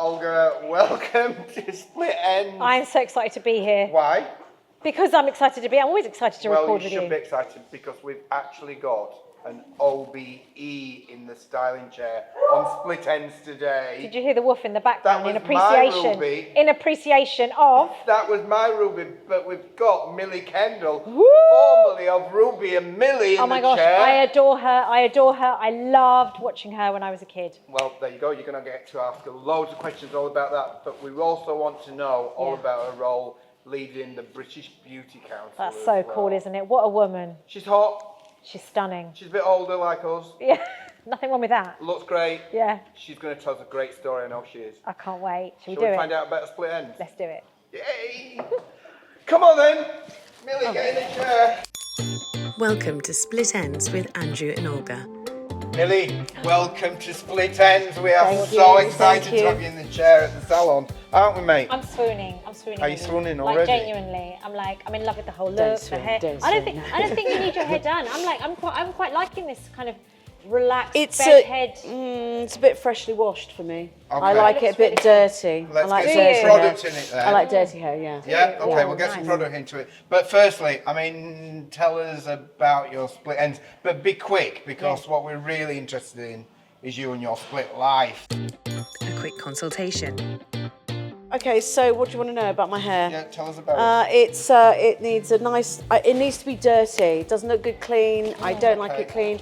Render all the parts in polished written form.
Olga, welcome to Split Ends. I'm so excited to be here. Why? Because I'm excited to be. I'm always excited to record with you. Well, you should be excited because we've actually got an OBE in the styling chair on Split Ends today. Did you hear the woof in the background? That in was appreciation. my Ruby. In appreciation of. That was my Ruby, but we've got Millie Kendall, Woo! formerly of Ruby and Millie in Oh my the gosh, chair. I adore her. I adore her. I loved watching her when I was a kid. Well, there you go. You're going to get to ask loads of questions all about that, but we also want to know all about her role leading the British Beauty Council. That's so cool, isn't it? What a woman. She's hot. She's stunning. She's a bit older like us. Yeah, nothing wrong with that. Looks great. Yeah. She's going to tell us a great story. I know she is. I can't wait. Shall we Shall do we it? find out about Split Ends? Let's do it. Yay! Come on then. Millie, get in the chair. Welcome to Split Ends with Andrew and Olga. Millie, welcome to Split Ends. We are Thank so you, excited thank you. to have you in the chair at the salon, aren't we, mate? I'm swooning. I'm swooning. Are you with swooning Like already? genuinely, I'm in love with the whole look, swoon, the hair. don't I don't swoon. think you need your hair done. I'm quite liking this kind of relaxed It's bed head. it's a bit freshly washed for me. Okay. I like it a bit dirty. I Let's like get dirty some hair. product in it then. I like dirty hair, yeah. Yeah, okay, Yeah, we'll get some nice. product into it. But firstly, I mean, tell us about your Split Ends, but be quick because what we're really interested in is you and your split life. A quick consultation. Okay, so what do you want to know about my hair? Yeah, tell us about it. It needs a nice. It needs to be dirty. It doesn't look good clean. I don't like it clean.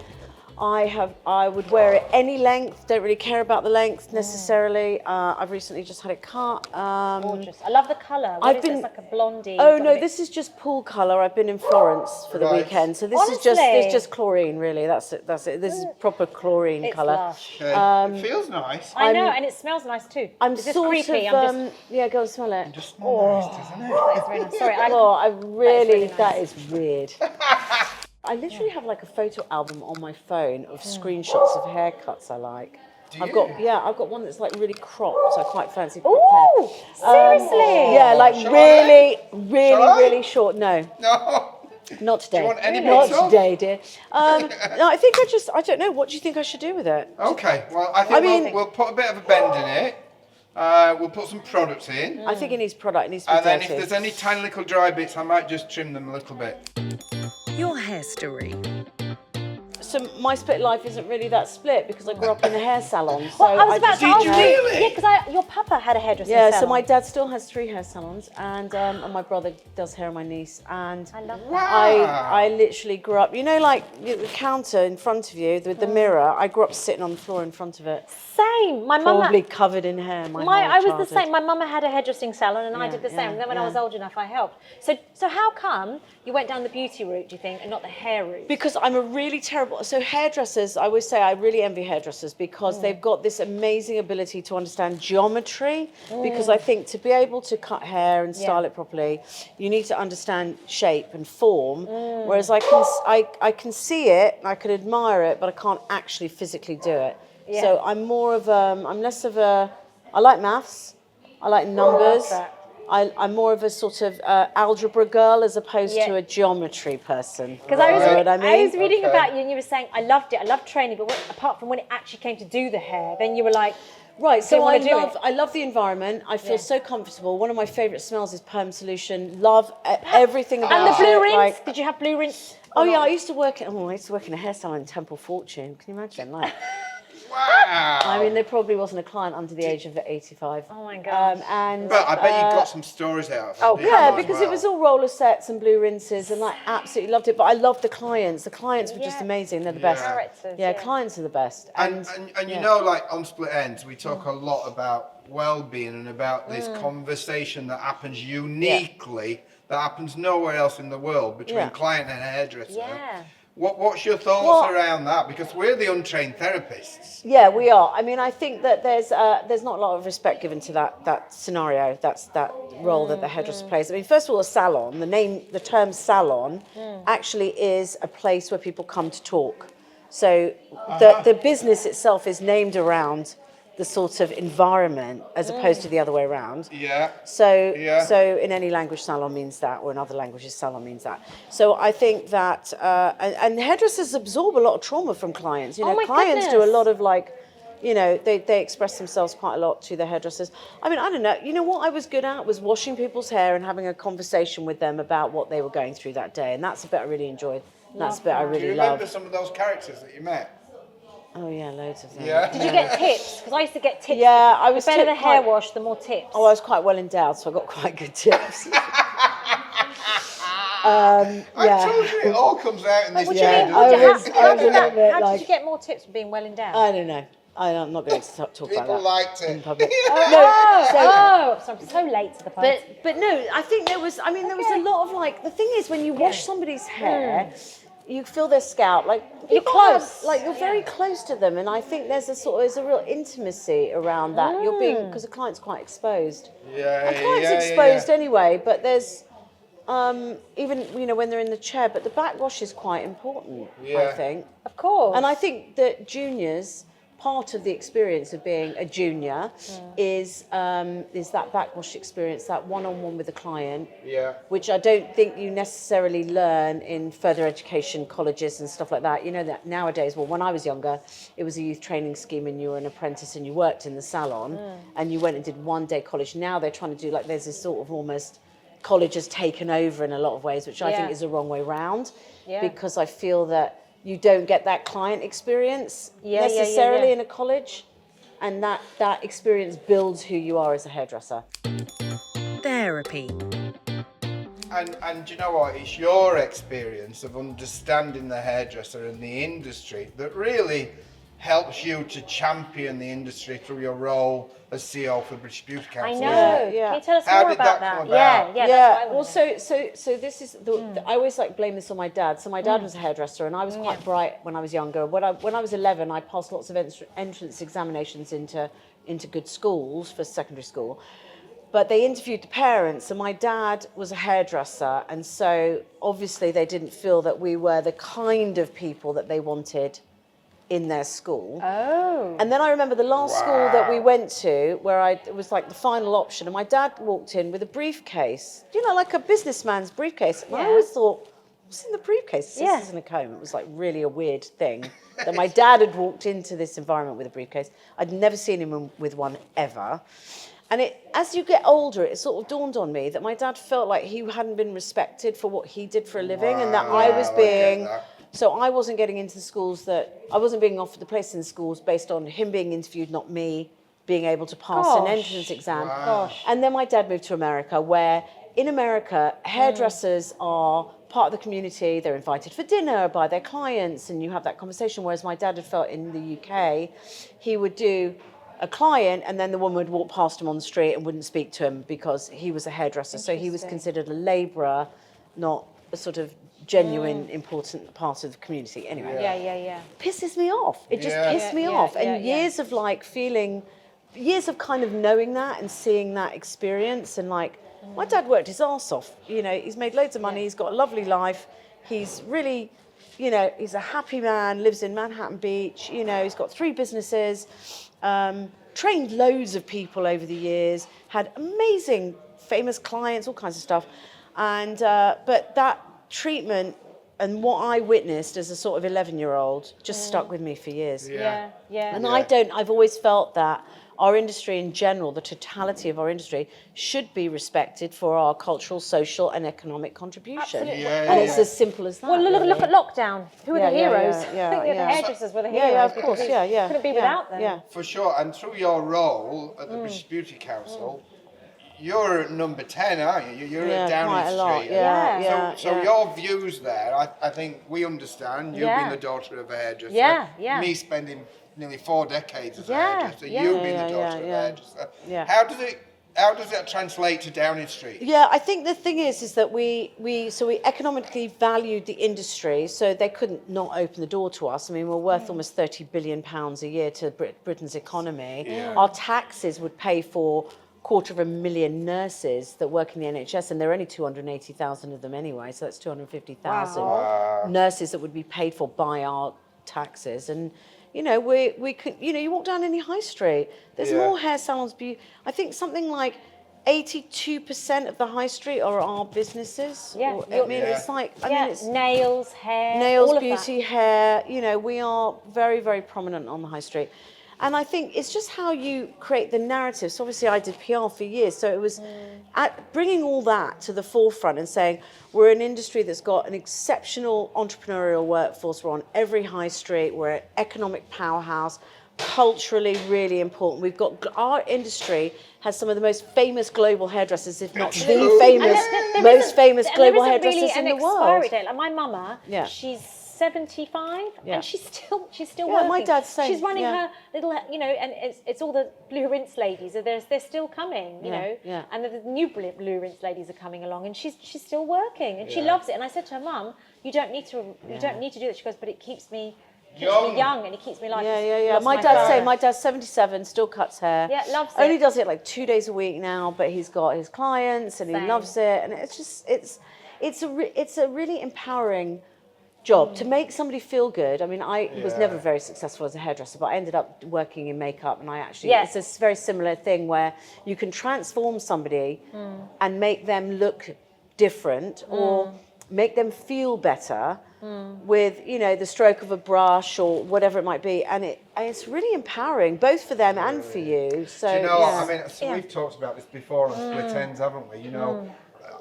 I would wear it any length. Don't really care about the length necessarily. I've recently just had it cut. Gorgeous. I love the colour. I've What is it? been- It's like a blondie. Oh got a no, bit- this is just pool colour. I've been in Florence for the Right. weekend, so this is Honestly? just chlorine really. That's it. This is proper chlorine It's colour. lush. Okay. It feels nice. I know, and it smells nice too. I'm Is this sort creepy? of I'm yeah. Go and smell it. Just smells nice, doesn't it? That's very nice. Sorry, Oh, I really, really nice. that is weird. I literally have like a photo album on my phone of screenshots of haircuts I like. I've got one that's like really cropped. I quite fancy cropped Ooh, hair. seriously? Yeah, like Shall really, Shall I? really short. No, No. not today. want any Not bits off? today, dear. No, I think I don't know. What do you think I should do with it? Okay, well, I think we'll put a bit of a bend in it. We'll put some products in. I think it needs product. It needs to be And then dirty. if there's any tiny little dry bits, I might just trim them a little bit. Your hair story. So my split life isn't really that split because I grew up in a hair salon. So Well, I was about to Did ask you you. really? Yeah, because your papa had a hairdressing yeah, salon. so my dad still has 3 hair salons, and my brother does hair on my niece, and I love that. Wow. I literally grew up. You know, like the counter in front of you with the mirror. I grew up sitting on the floor in front of it, Same. My mum. probably covered in hair. I was the childhood. same. My mum had a hairdressing salon, and I Yeah, did the same. yeah, And then when I yeah. was old enough, I helped. So how come you went down the beauty route? Do you think, and not the hair route? Because I'm a really terrible. So hairdressers, I always say I really envy hairdressers because they've got this amazing ability to understand geometry. Because I think to be able to cut hair and style it properly, you need to understand shape and form. Whereas I can see it, I can admire it, but I can't actually physically do it. Yeah. So I'm less of a. I like maths. I like numbers. that. I'm more of a sort of algebra girl as opposed Yeah. to a geometry person. Because I was, You know what I mean? was reading Okay. about you, and you were saying, I loved it. I loved training, but apart from when it actually came to do the hair, then you were like, Right, so wanna do I love the environment. I feel Yeah. so comfortable. One of my favourite smells is perm solution. Love everything about and the blue it. rinse. Like, Did you have blue rinse? oh or yeah, not? I used to work in a hair salon in Temple Fortune. Can you imagine? Like, Wow. I mean, there probably wasn't a client under the age of 85. Oh my gosh. And But I bet you got some stories out of it. Oh, didn't yeah, you, as because well? it was all roller sets and blue rinses, and I absolutely loved it. But I loved the clients. The clients were just Yeah. amazing. They're the best. Characters, Yeah, yeah. clients are the best. And you yeah. know, like on Split Ends, we talk a lot about well-being and about this conversation that happens uniquely, that happens nowhere else in the world between Yeah. client and hairdresser. Yeah. What's your thoughts Well- around that? Because we're the untrained therapists. Yeah, we are. I mean, I think that there's not a lot of respect given to that scenario. That's that role that the hairdresser plays. I mean, first of all, a salon. The term salon, actually is a place where people come to talk. So the business itself is named around the sort of environment as opposed to the other way around. Yeah. So, Yeah. so in any language, salon means that, or in other languages, salon means that. So I think that, and hairdressers absorb a lot of trauma from clients. You know, Oh my clients do a goodness. lot of like you know, they express themselves quite a lot to the hairdressers. I mean, I don't know. You know what I was good at was washing people's hair and having a conversation with them about what they were going through that day. And that's a bit I really enjoyed. That's a bit I Do you really remember loved. some of those characters that you met? Oh yeah, loads of them. Yeah. Did you get tips? Because I used to get tips. Yeah, I was The better the tipped hair quite- wash, the more tips. Oh, I was quite well endowed, so I got quite good tips. I told you, it all comes out in this What do you chair, mean? doesn't I was- it? I was a little bit How did like- you get more tips from being well endowed? I don't know. I'm not going to talk about People that liked in it. public. Oh, so I'm so late to the party. But no, I think there was. I mean, there was a lot of like. The thing is, when you wash somebody's hair, you feel their scalp. Like You're people close. have- like you're very close to them, and I think there's a real intimacy around that. You're being because the client's quite exposed. Yeah, The client's exposed anyway, but there's even when they're in the chair. But the backwash is quite important. I Yeah. think. Of course. And I think that juniors, part of the experience of being a junior is that backwash experience, that one-on-one with the client, Yeah. which I don't think you necessarily learn in further education colleges and stuff like that. You know that nowadays, well, when I was younger, it was a youth training scheme and you were an apprentice and you worked in the salon and you went and did one-day college. Now they're trying to do, like, there's this sort of almost college has taken over in a lot of ways, which I think is the wrong way round because I feel that you don't get that client experience necessarily in a college, and that experience builds who you are as a hairdresser. Therapy. And you know what? It's your experience of understanding the hairdresser and the industry that really helps you to champion the industry through your role as CEO for the British Beauty I Council. know. isn't it? Yeah. Can you tell us How more did about that come that? about? Yeah. That's Yeah, what I well, wanna know. so this is I always like blame this on my dad. So my dad was a hairdresser, and I was quite bright when I was younger. When I was 11, I passed lots of entrance examinations into good schools for secondary school. But they interviewed the parents, and my dad was a hairdresser, and so obviously they didn't feel that we were the kind of people that they wanted in their school. Oh. And then I remember the last school that we went to, where it was like the final option, and my dad walked in with a briefcase, like a businessman's briefcase. And I always thought, what's in the briefcase? This isn't a comb. It was like really a weird thing that my dad had walked into this environment with a briefcase. I'd never seen him with one ever. And as you get older, it sort of dawned on me that my dad felt like he hadn't been respected for what he did for a living, and that I was being... So I wasn't getting into the schools I wasn't being offered the place in schools based on him being interviewed, not me being able to pass an entrance exam. Gosh. And then my dad moved to America, where in America, hairdressers are part of the community. They're invited for dinner by their clients, and you have that conversation. Whereas my dad had felt in the UK, he would do a client, and then the woman would walk past him on the street and wouldn't speak to him because he was a hairdresser. So he was considered a labourer, not a sort of genuine, important part of the community. Anyway, Yeah. pisses me off. It just Yeah. pissed me off. And years of years of kind of knowing that and seeing that experience, and like, my dad worked his arse off. He's made loads of money. He's got a lovely life. He's really, he's a happy man, lives in Manhattan Beach. He's got 3 businesses, trained loads of people over the years, had amazing, famous clients, all kinds of stuff. And, but that treatment and what I witnessed as a sort of 11-year-old just stuck with me for years. Yeah. And I've always felt that our industry in general, the totality of our industry, should be respected for our cultural, social and economic contribution. Absolutely. And it's as simple as that. Well, look at lockdown. Who are the heroes? Yeah, I think the hairdressers were the Yeah, heroes. of course, because yeah. Couldn't be without them. Yeah. For sure, and through your role at the British Beauty Council, you're at number 10, aren't you? You're at Downing quite a lot. Street. Yeah. So your views there, I think we understand. You've been the daughter of a hairdresser. Yeah. Me spending nearly 4 decades as a Yeah, hairdresser. yeah. You being the daughter of a hairdresser. Yeah. How does that translate to Downing Street? Yeah, I think the thing is that we economically valued the industry, so they couldn't not open the door to us. I mean, we're worth almost £30 billion a year to Britain's economy. Yeah. Our taxes would pay for 250,000 nurses that work in the NHS, and there are only 280,000 of them anyway, so that's 250,000 nurses that would be paid for by our taxes. And we could, you walk down any high street, there's more hair salons. I think something like 82% of the high street are our businesses. Yeah. It's like, it's nails, hair, nails, all of beauty, hair. We are very, very prominent on the high street. And I think it's just how you create the narrative. So obviously I did PR for years. So it was bringing all that to the forefront and saying, we're an industry that's got an exceptional entrepreneurial workforce. We're on every high street. We're an economic powerhouse, culturally really important. We've got, our industry has some of the most famous global hairdressers, if not the famous, most famous global hairdressers in the world. Like my mama, she's 75 and she's still working. My dad's saying she's running her little, you know, and it's all the blue rinse ladies. They're still coming, you know, and the new blue rinse ladies are coming along, and she's still working, and she loves it. And I said to her, Mum, you don't need to do that. She goes, but it keeps me young, and it keeps me like My dad's saying, my dad's 77, still cuts hair. Yeah, loves it. Only does it like 2 days a week now, but he's got his clients and he loves it, and it's just it's a really empowering job to make somebody feel good. I mean, I was never very successful as a hairdresser, but I ended up working in makeup, and I actually it's a very similar thing where you can transform somebody and make them look different or make them feel better with, you know, the stroke of a brush or whatever it might be, and it's really empowering both for them and for you. So do you know what? I mean, so we've talked about this before on Split Ends, haven't we? You know,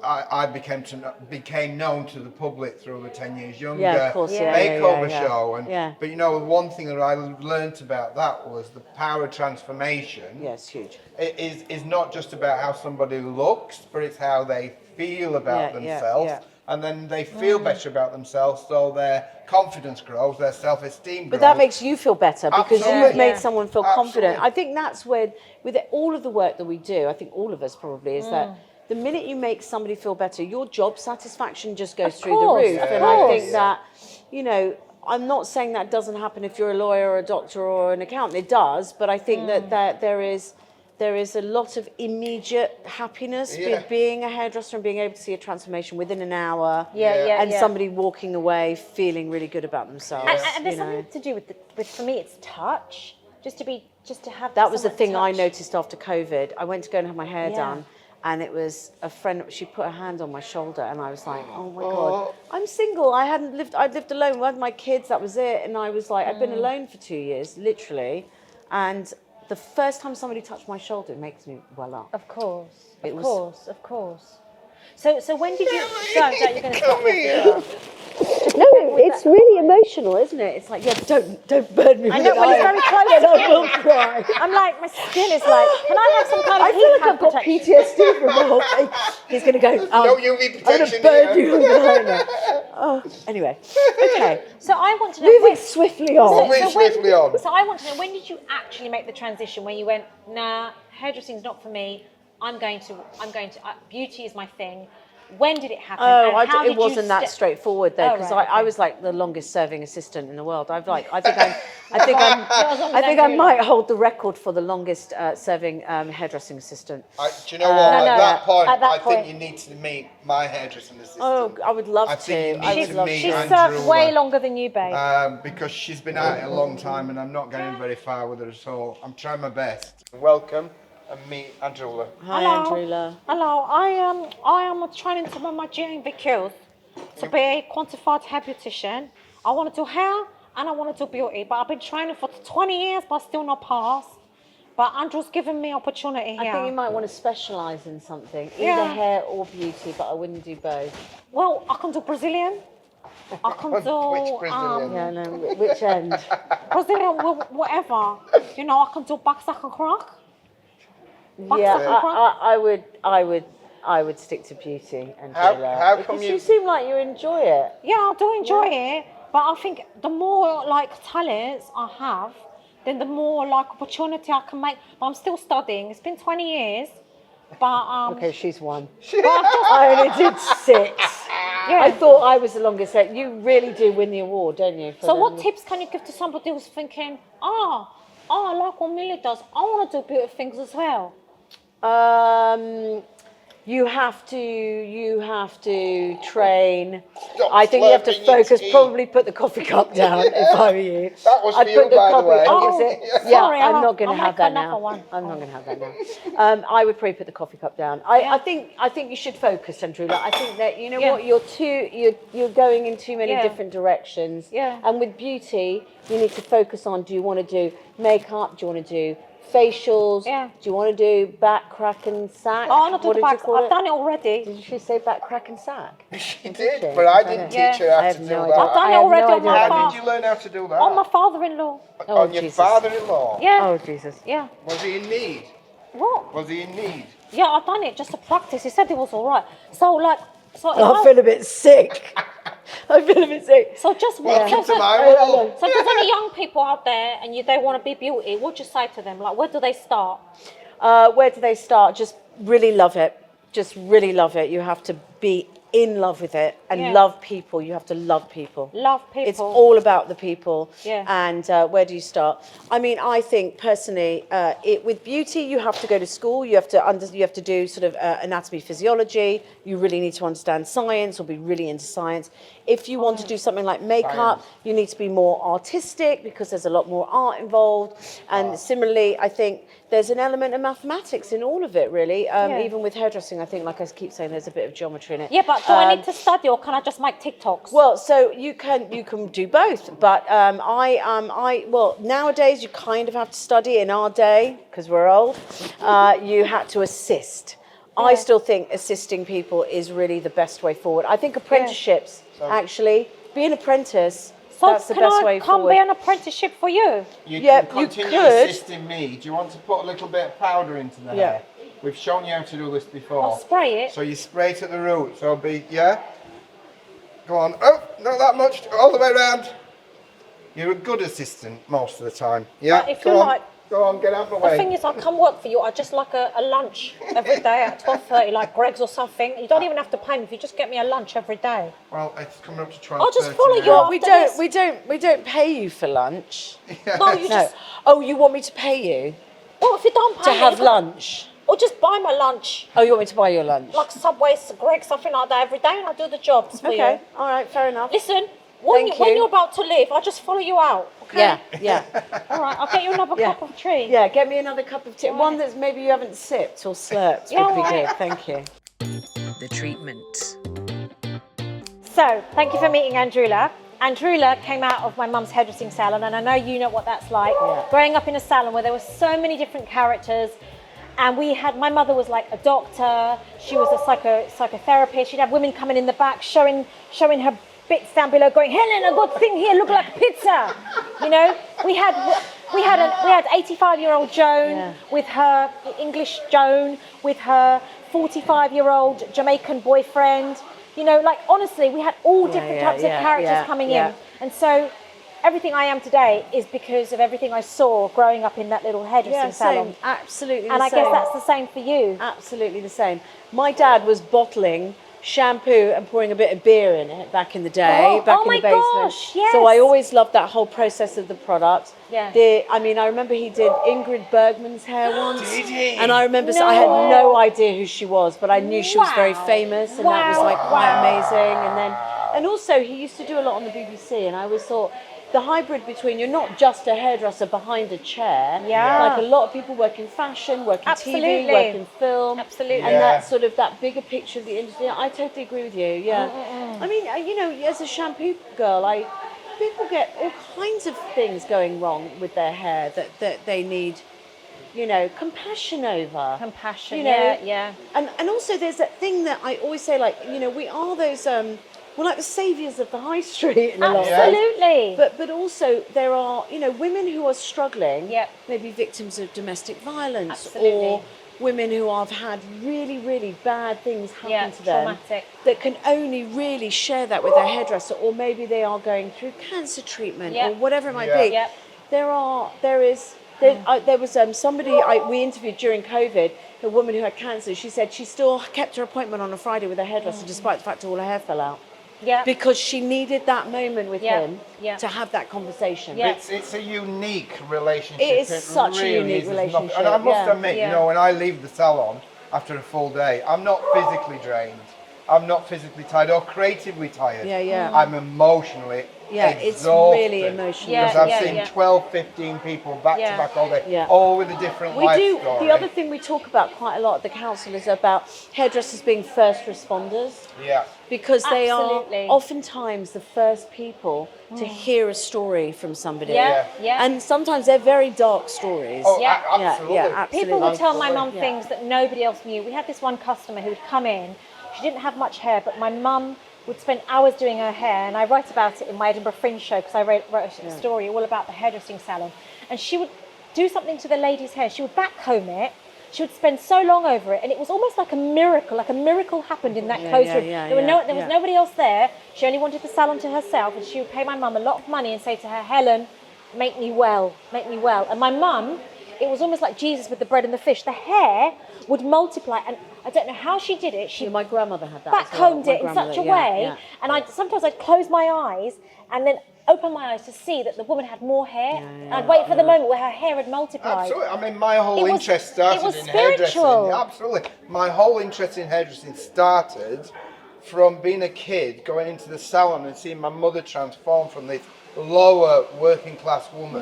I became known to the public through the 10 Years Younger makeover show, and but you know, one thing that I learnt about that was the power of transformation. Yes, huge. It is not just about how somebody looks, but it's how they feel about themselves. And then they feel better about themselves, so their confidence grows, their self-esteem grows. But that makes you feel better because you have made someone feel confident. Absolutely. I think that's where, with all of the work that we do, I think all of us probably, is that the minute you make somebody feel better, your job satisfaction just goes through the roof. And I think that, you know, I'm not saying that doesn't happen if you're a lawyer or a doctor or an accountant. It does, but I think that there is a lot of immediate happiness with being a hairdresser and being able to see a transformation within an hour. And somebody walking away feeling really good about themselves. And there's something to do with for me, it's touch. Just to have that was the thing I noticed after COVID. I went to go and have my hair done. And it was a friend, she put her hand on my shoulder, and I was like, oh my God, I'm single. I'd lived alone. I had my kids, that was it. And I was like, I'd been alone for 2 years, literally. And the first time somebody touched my shoulder, it makes me well up. Of course, of course. So when did you, so you're going to stop me? No, it's really emotional, isn't it? It's like, don't burn me. I know, when it's very close. Then I will cry. I'm like, my skin is like, can I have some kind of I feel like I've got PTSD from the whole thing. He's going to go, no UV protection. I'm going to burn you behind Oh, anyway. Okay. So I want to know. Moving swiftly on. So I want to know, when did you actually make the transition when you went, nah, hairdressing's not for me. I'm going to, beauty is my thing. When did it happen? Oh, it wasn't that straightforward though, because I was like the longest serving assistant in the world. I think I might hold the record for the longest serving hairdressing assistant. Do you know what? At that point, I think you need to meet my hairdressing assistant. Oh, I would love to. She's served way longer than you, babe. Because she's been at it a long time, and I'm not getting very far with her at all. I'm trying my best. Welcome. And meet Andrew. Hi, Andrew. Hello. I am training to my GMVQs to be a quantified hair beautician. I want to do hair and I want to do beauty, but I've been training for 20 years, but still not passed. But Andrew's given me opportunity here. I think you might want to specialise in something, either hair or beauty, but I wouldn't do both. Well, I can do Brazilian. I can do which Brazilian? Which end? Brazilian, whatever. You know, I can do backsack and crack. I would stick to beauty and how come you seem like you enjoy it. Yeah, I do enjoy it, but I think the more like talents I have, then the more like opportunity I can make. But I'm still studying. It's been 20 years, but okay, she's one. I only did 6. I thought I was the longest. You really do win the award, don't you? So what tips can you give to somebody who's thinking, I like what Millie does. I want to do beauty things as well. You have to train. Stop I think you have to slurping your focus. tea. Probably put the coffee cup down if I were you. That was I'd for you, put the by the coffee. way. Oh, was it? Yeah, Sorry, I'm not going I'll to have make that another now. one. I'm not going to have that now. I would probably put the coffee cup down. I think you should focus, Andrew. Like, I think that you know what you're going in too many different directions. Yeah. And with beauty, you need to focus on: do you want to do makeup? Do you want to do facials? Yeah. Do you want to do back, crack, and sack? Oh, not What the did you back. call I've it? done it already. Did she say back, crack, and sack? She Or did, she? but I didn't teach her I how have to do no that. idea. I've done I it have already no on my idea. How phone. did you learn how to do that? On my father-in-law. On your Jesus. father-in-law? Yeah. Oh, Jesus. Yeah. Was he in need? What? Was he in need? Yeah, I've done it just to practice. He said it was all right. So if I feel a bit sick. I feel a bit sick. so just Welcome so, to my Yeah. world. so if there's any young people out there and they want to be beauty, what do you say to them? Like, where do they start? Where do they start? Just really love it. Just really love it. You have to be in love with it and Yeah. love people. You have to love people. Love people. It's all about the people. Yeah. And where do you start? I mean, I think personally, with beauty, you have to go to school. You have to do sort of anatomy, physiology. You really need to understand science or be really into science. If you want to do something like makeup, you need to be more artistic because there's a lot more art involved. And similarly, I think there's an element of mathematics in all of it, really. Even with hairdressing, I think, like I keep saying, there's a bit of geometry in it. Yeah, but do I need to study or can I just make TikToks? Well, so you can do both, but nowadays you kind of have to study. In our day, because we're old, you had to assist. I still think assisting people is really the best way forward. I think apprenticeships, actually, be an apprentice. So That's the best way can I come forward. be an apprenticeship for you? You Yeah, can you continue could. assisting me. Do you want to put a little bit of powder into the Yeah. hair? We've shown you how to do this before. I'll spray it. So you spray it at the root. So go on. Oh, not that much. All the way around. You're a good assistant most of the time. Yeah. But if Go you on. like- Go on. Get out of the The way. thing is, I come work for you. I just like a lunch every day at 12:30, like Greg's or something. You don't even have to pay me if you just get me a lunch every day. Well, it's coming up to 12. I'll just follow you now. up. we after don't this. we don't pay you for lunch. No, you No. just. Oh, you want me to pay you Well, if you don't pay to me, have lunch? or just buy my lunch, Oh, you want me to buy your lunch? like Subway, Greg, something like that every day, and I do the jobs for Okay, you. all right, fair enough. Listen, when Thank you. you're about to leave, I'll just follow you out. Okay. Yeah. All right. I'll get you another Yeah. cup of tea. Yeah, get me another cup of tea. One that's maybe you haven't sipped or slurped Yeah, would be all right. good. Thank you. The treatment. So, thank you for meeting Andrula. Andrula came out of my mum's hairdressing salon, and I know you know what that's like. Yeah. Growing up in a salon where there were so many different characters, and my mother was like a doctor. She was a psychotherapist. She'd have women coming in the back, showing her bits down below, going, "Helen, I got thing here, look like pizza." You know, we had 85-year-old Joan with her English Joan with her 45-year-old Jamaican boyfriend. You know, like honestly, we had all different types of characters coming in, and so everything I am today is because of everything I saw growing up in that little hairdressing salon. Same. Absolutely. And the I same. guess that's the same for you. Absolutely the same. My dad was bottling shampoo and pouring a bit of beer in it back in the day, back in the basement. Gosh, yes. So I always loved that whole process of the product. Yeah. I remember he did Ingrid Bergman's hair once. Did he? And I remember, I had no idea who she was, but I knew she was very famous, and that was like quite amazing. And also he used to do a lot on the BBC, and I always thought, the hybrid between you're not just a hairdresser behind a chair. Yeah. Like a lot of people work in fashion, work in Absolutely. TV, work in film. Absolutely. And Yeah. that sort of that bigger picture of the industry. I totally agree with you. Yeah. I mean, as a shampoo girl, people get all kinds of things going wrong with their hair that they need, compassion over. Compassion, You know, yeah. And also there's that thing that I always say, like, we are those we're like the saviours of the high street in a lot of ways. Absolutely. But also there are, women who are struggling, Yep. maybe victims of domestic violence, Absolutely. or women who have had really, really bad things happen to them, traumatic. that can only really share that with their hairdresser, or maybe they are going through cancer treatment Yep. or whatever it might Yeah. be. Yep. There was somebody we interviewed during COVID, a woman who had cancer. She said she still kept her appointment on a Friday with her hairdresser despite the fact that all her hair fell out. Yeah. Because she needed that moment with Yeah, him yeah. to have that conversation. Yeah. It's a unique relationship. It is such a really unique is. There's nothing- relationship, And I must yeah. admit, Yeah. when I leave the salon, after a full day. I'm not physically drained. I'm not physically tired or creatively tired. Yeah. I'm emotionally it's exhausted. really emotional. Yeah, Because I've seen 12, 15 people back to back all day, all with a different We life do. story. The other thing we talk about quite a lot at the council is about hairdressers being first responders. Yeah. Because they Absolutely. are oftentimes the first people to hear a story from somebody. Yeah. And sometimes they're very dark stories. Oh, Yeah. absolutely. Yeah, absolutely. People would tell my mum Absolutely. things that nobody else knew. We had this one customer who would come in. She didn't have much hair, but my mum would spend hours doing her hair, and I write about it in my Edinburgh Fringe show because I wrote a story all about the hairdressing salon. And she would do something to the lady's hair. She would backcomb it. She would spend so long over it, and it was almost like a miracle. Like a miracle happened in that closed room. There was nobody else there. She only wanted the salon to herself, and she would pay my mum a lot of money and say to her, "Helen, make me well, make me well." And my mum, it was almost like Jesus with the bread and the fish. The hair would multiply, and I don't know how she did it. She My grandmother had that. as well. backcombed My it in grandmother, such a way, and sometimes I'd close my eyes and then open my eyes to see that the woman had more hair. And I'd wait for the moment where her hair had multiplied. Absolutely. I mean, my whole It was- interest started it was in spiritual. hairdressing. Absolutely. My whole interest in hairdressing started from being a kid, going into the salon and seeing my mother transform from this lower working class woman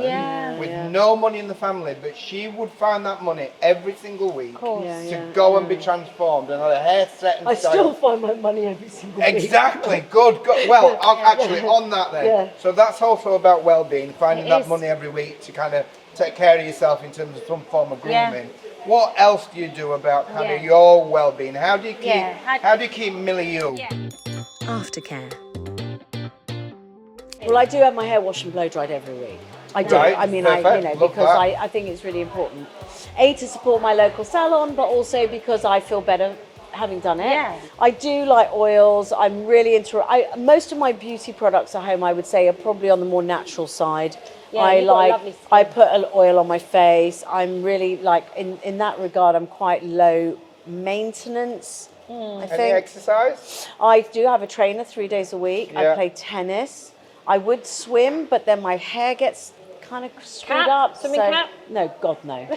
with no money in the family, but she would find that money every single week to go and be transformed and her hair set and I styled. still find my money every single week. Exactly. Good. Well, actually, on that then. Yeah. So that's also about well-being, finding It that is. money every week to kind of take care of yourself in terms of some form of grooming. What else do you do about kind of your well-being? How do you keep? How do you keep Millie you? Aftercare. Well, I do have my hair washed and blow dried every week. I do. Right, I mean, perfect. Love because that. I think it's really important. A, to support my local salon, but also because I feel better having done it. Yeah. I do like oils. I'm really into. Most of my beauty products at home, I would say, are probably on the more natural side. Yeah, you've got lovely skin. I put an oil on my face. I'm really like in that regard. I'm quite low maintenance. I Any think exercise? I do have a trainer 3 days a week. Yeah. I play tennis. I would swim, but then my hair gets kind of screwed Cap? up. Swimming cap? No, God no.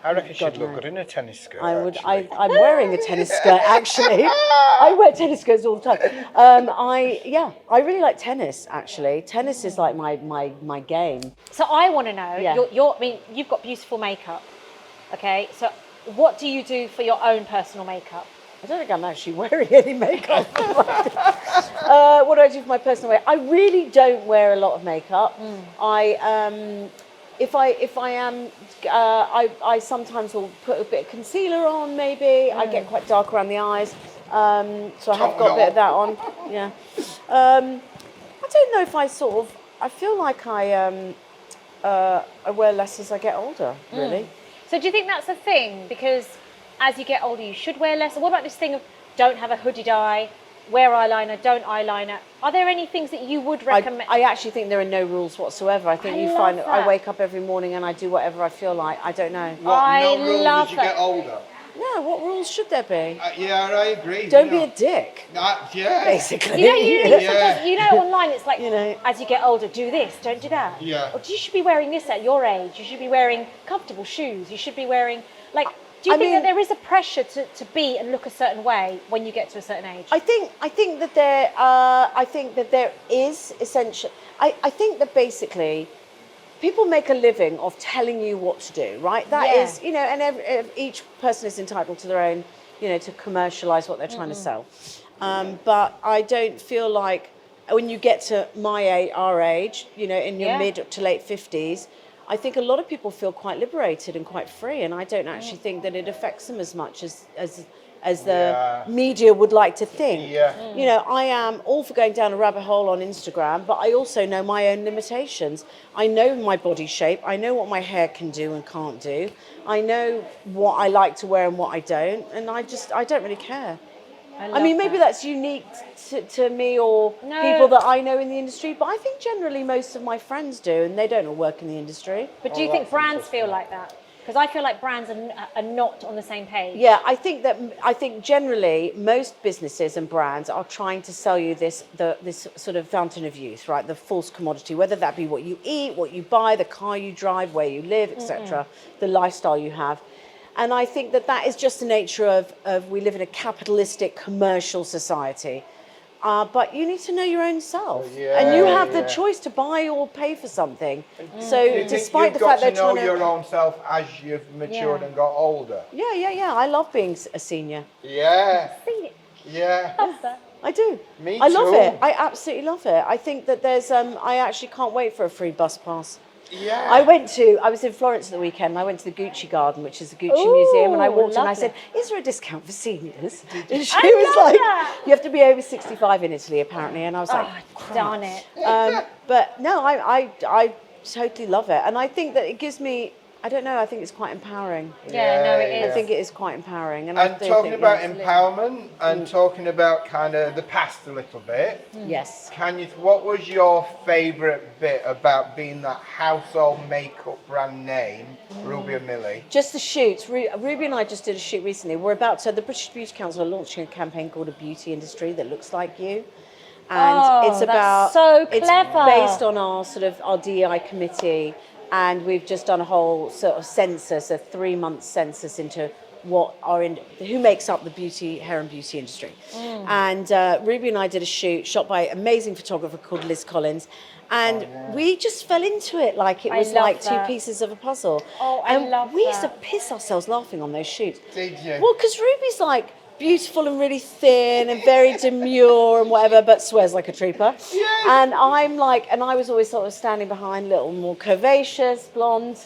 I reckon she'd God, look no. good in a tennis skirt. I'm actually. wearing a tennis skirt actually. I wear tennis skirts all the time. I really like tennis actually. Tennis is like my game. So I want to know, I mean, you've got beautiful makeup, okay? So what do you do for your own personal makeup? I don't think I'm actually wearing any makeup. What do I do for my personal wear? I really don't wear a lot of makeup. If I am, I sometimes will put a bit of concealer on. Maybe I get quite dark around the eyes, so I have got a bit of that on. Yeah. I don't know if I feel like I wear less as I get older. Really. So do you think that's a thing? Because as you get older, you should wear less. What about this thing of don't have a hooded eye, wear eyeliner, don't eyeliner? Are there any things that you would recommend? I actually think there are no rules whatsoever. I think I you love find that. I wake up every morning and I do whatever I feel like. I don't know. No rules love as you that. get older. No, what rules should there be? Yeah, I agree. Don't be a dick, Yeah. basically. Sometimes, online it's like, You know. as you get older, do this, don't do that. Yeah. Or you should be wearing this at your age. You should be wearing comfortable shoes. You should be wearing, do you think that there is a pressure to be and look a certain way when you get to a certain age? I think that there is essential. I think that basically people make a living of telling you what to do, right? That is, and each person is entitled to their own, to commercialize what they're trying to sell. But I don't feel like when you get to our age, in your mid to late 50s, I think a lot of people feel quite liberated and quite free, and I don't actually think that it affects them as much as the media would like to think. I am all for going down a rabbit hole on Instagram, but I also know my own limitations. I know my body shape. I know what my hair can do and can't do. I know what I like to wear and what I don't, and I don't really care. I mean, maybe that's unique to me or people that I know in the industry, but I think generally most of my friends do, and they don't all work in the industry. But do you think brands feel like that? Because I feel like brands are not on the same page. Yeah, I think generally most businesses and brands are trying to sell you this sort of fountain of youth, right? The false commodity, whether that be what you eat, what you buy, the car you drive, where you live, etc., the lifestyle you have. And I think that is just the nature of we live in a capitalistic commercial society. But you need to know your own self, and you have the choice to buy or pay for something. So, despite the fact they're trying to your own self as you've matured and got older. Yeah. I love being a senior. Yeah. Seen it. Yeah. Love that. I do. Me I love too. it. I absolutely love it. I think that there's. I actually can't wait for a free bus pass. Yeah. I was in Florence at the weekend, and I went to the Gucci Garden, which is the Gucci Museum, and I walked in and I said, is there a discount for seniors? And she was love like, that. you have to be over 65 in Italy, apparently. And I was like, Darn it. but no, I totally love it. And I think that it gives me, I don't know, I think it's quite empowering. Yeah, no, it is. I think it is quite empowering. And I And do talking think, about absolutely. empowerment and talking about kind of the past a little bit, Yes. what was your favourite bit about being that household makeup brand name, Ruby and Millie? Just the shoots. Ruby and I just did a shoot recently. The British Beauty Council are launching a campaign called A Beauty Industry That Looks Like You. And it's about, that's so it's clever. based on our DEI committee. And we've just done a whole sort of census, a 3-month census into who makes up the hair and beauty industry. And Ruby and I did a shoot shot by an amazing photographer called Liz Collins. And we just fell into it like it was love like two that. pieces of a puzzle. Oh, I and love we used to that. piss ourselves laughing on those shoots. Did you? Well, because Ruby's like beautiful and really thin and very demure and whatever, but swears like a trooper. Yes. And I'm like, and I was always sort of standing behind, little more curvaceous, blonde,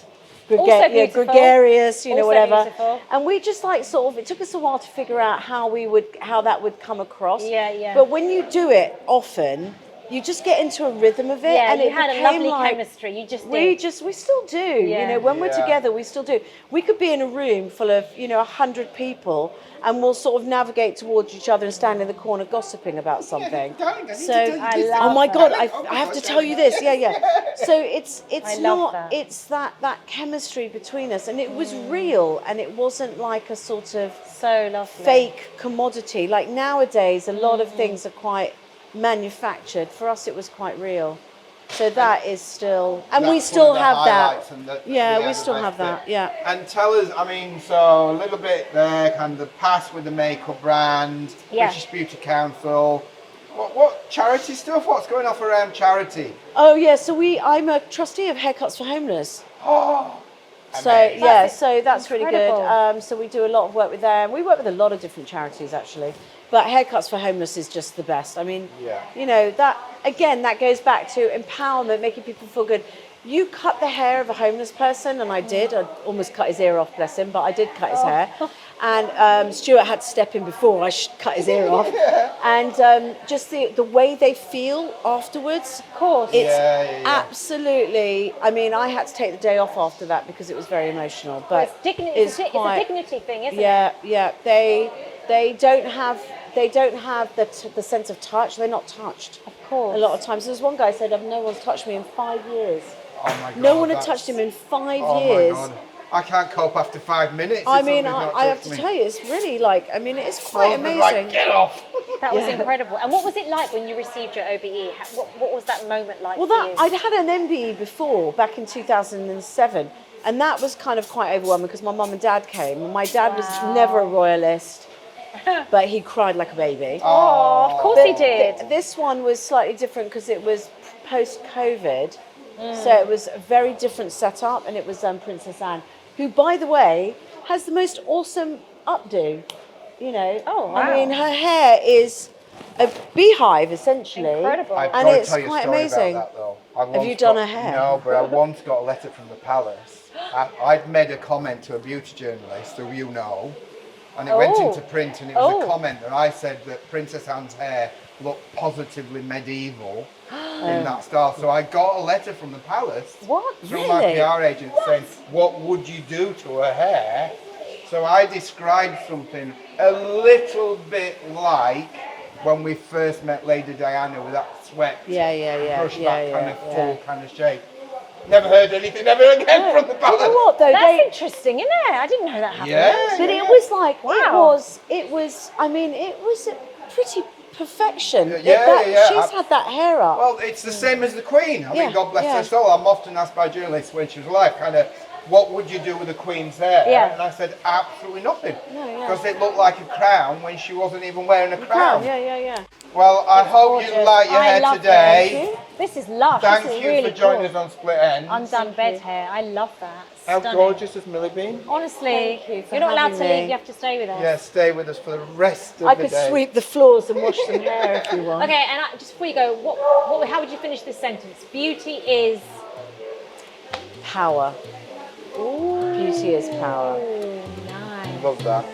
Also beautiful. gregarious, Also whatever. beautiful. And we just like sort of, it took us a while to figure out how that would come across. Yeah. But when you do it often, you just get into a rrhythm of it. Yeah, and you it had a became lovely like, chemistry. You just we did. still do. Yeah. When we're Yeah. together, we still do. We could be in a room full of 100 people, and we'll sort of navigate towards each other and stand in the corner gossiping about something. darling, I need to So tell you this. oh my God, I Oh my have to God, tell you this. Yeah. So it's I love not that. it's that chemistry between us, and it was real, and it wasn't like a sort of So lovely. fake commodity. Like nowadays, a lot of things are quite manufactured. For us, it was quite real. So that is still, and we That's still one of the have that. highlights and Yeah, we the still best have that. bit. Yeah. And tell us, so a little bit there, kind of the past with the makeup brand, Yeah. British Beauty Council. What charity stuff? What's going off around charity? Oh yeah. So I'm a trustee of Haircuts for Homeless. Oh, So amazing. yeah, so that's really good. incredible. So we do a lot of work with them. We work with a lot of different charities actually, but Haircuts for Homeless is just the best. I mean, Yeah. that again, that goes back to empowerment, making people feel good. You cut the hair of a homeless person, and I did. I almost cut his ear off, bless him, but I did cut his hair. And Stuart had to step in before I cut his ear off. And just the way they feel afterwards. Of course. It's Yeah. absolutely. I mean, I had to take the day off after that because it was very emotional. But It's it's a dignity thing, isn't it? Yeah. They don't have the sense of touch. They're not touched. Of course. A lot of times, there's one guy said, "No one's touched me in 5 years." Oh my God. No one had that's- touched him in 5 Oh years. my God. I can't cope after 5 minutes. I if mean, somebody's not I have touched to me. tell you, it's really like, I mean, it's quite Husband's amazing. Like, get off. That was Yeah. incredible. And what was it like when you received your OBE? What was that moment like Well, for you? I'd had an MBE before, back in 2007, and that was kind of quite overwhelming because my mum and dad came, and my dad was never a royalist, but he cried like a baby. Oh, of course he did. This one was slightly different because it was post-COVID, so it was a very different setup, and it was Princess Anne, who, by the way, has the most awesome updo. Oh, wow. I mean, her hair is a beehive essentially. Incredible. I've And got to it's tell you a quite story amazing. About that, though. I Have once you done got- her hair? No, but I once got a letter from the palace. I'd made a comment to a beauty journalist who you know, and it went Oh. into print, and it was a Oh. comment that I said that Princess Anne's hair looked positively medieval in that style. So I got a letter from the palace What? through my Really? PR agent saying, "What would you do to her hair?" So I described something a little bit like when we first met Lady Diana with that swept, Yeah. brush Yeah, back kind of yeah. full kind of shape. Never heard anything ever again from the You palace. know what though? That's interesting, isn't it? I didn't know that happened. Yeah. But it was like Wow. it was. I mean, it was a pretty perfection. Yeah. She's had that hair up. Well, it's the same as the Queen. I Yeah, mean, God bless yeah. her soul. I'm often asked by journalists when she was alive, kind of, what would you do with the Queen's hair? Yeah. And I said, absolutely nothing. No, yeah. Because it looked like a crown when she wasn't even wearing a crown. Yeah. Well, I hope you gorgeous. like your I hair love today. This is lush. Thank this is you really for joining cool. us on Split Ends. Undone bed hair. I love that. How Stunning. gorgeous has Millie been? Honestly, Thank you for you're not allowed to having me. leave. You have to stay with us. Yeah, stay with us for the rest of I the could day. sweep the floors and wash some hair if you want. Okay, and just before you go, how would you finish this sentence? Beauty is Power. Beauty is power. Ooh, nice. Love that.